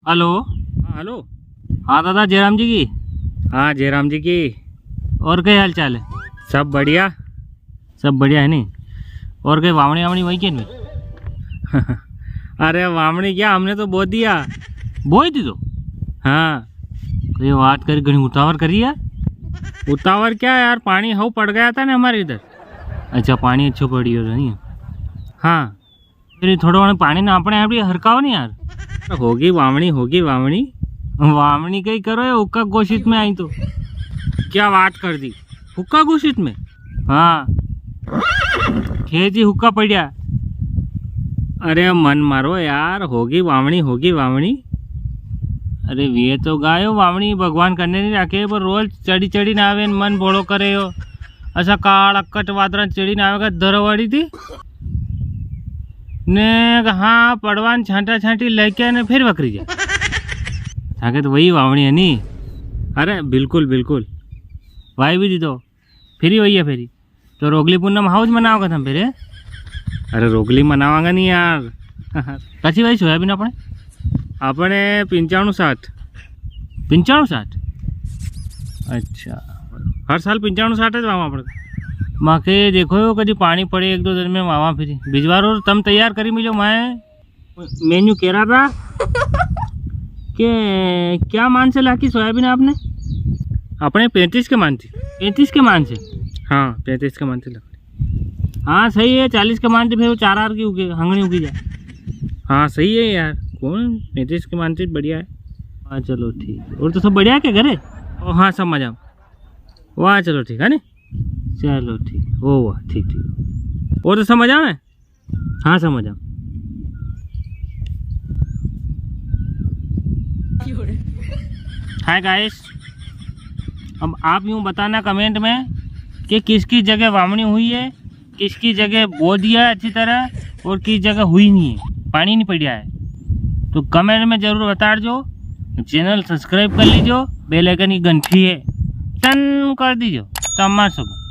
Hello. हाँ hello. हाँ दादा, जयराम जी की। हाँ जयराम जी की। और क्या हाल चाल है? सब बढ़िया। सब बढ़िया है नहीं? और कहीं वावणी वावणी वही के नहीं? अरे वामणी क्या, हमने तो बो दिया। बोई थी तो हाँ। ये बात करी, घनी उतावर करी यार। उतावर क्या यार, पानी हव पड़ गया था ना हमारे इधर। अच्छा, पानी अच्छो पड़ी हो नहीं? हाँ। फिर थोड़ा घणो पानी ना अपने आप हरकाओ नहीं यार। होगी वामणी, होगी वामणी। वावणी कहीं करो या हुक्का घोषित में आई तो? क्या बात कर दी, हुक्का घोषित में? हाँ, खेजी हुक्का पड़ा। अरे मन मारो यार, होगी वामणी, होगी वामणी। अरे वे तो गायो वावणी भगवान करने नहीं रखे, पर रोज चढ़ी चढ़ी ना आवे, मन बोड़ो करे हो। ऐसा काल अक्कट वादरा चढ़ी ना आवेगा दरवाड़ी थी ने। हाँ, पड़वान छांटा छांटी लेके ने फिर बकरी जाए ताकि तो वही वावणी है नी। अरे बिल्कुल बिल्कुल। भाई भी दी दो फिर वही है। फिर तो रोगली पूनम हाउस मनाओगे तुम फिर? अरे रोगली मनावांगा नहीं यार। कची भाई सोयाबीन अपने अपने 95-60। 95-60? अच्छा, हर साल 95-60 है वहाँ पर। माके देखो कभी पानी पड़े 1-2 दिन में वहाँ फिर भिजवारो। तम तैयार करी मिलो। मैं मेन्यू कह रहा था कि क्या मान से लाकी सोयाबीन आपने? अपने 35 के मान थी। 35 के मान से? हाँ 35 के मान थी लकड़ी। हाँ सही है। 40 के मान से फिर वो 4 आर की उगे हंगनी उगी जाए। हाँ सही है यार, कौन 35 के मान थी, बढ़िया है। हाँ चलो ठीक है। और तो सब बढ़िया है क्या घरे? हाँ सब मजा। वाह चलो ठीक है ना। चलो ठीक। ओ वाह, ठीक ठीक। और तो सब मजा में। हाँ समझ आ। हाय गाइस, अब आप यूँ बताना कमेंट में कि किसकी जगह वावणी हुई है, किसकी जगह बो दिया है अच्छी तरह, और किस जगह हुई नहीं है, पानी नहीं पड़ा है। तो कमेंट में ज़रूर बता दो। चैनल सब्सक्राइब कर लीजिए, बेल आइकन की घंटी है टन कर दीजिए, तो मार सको।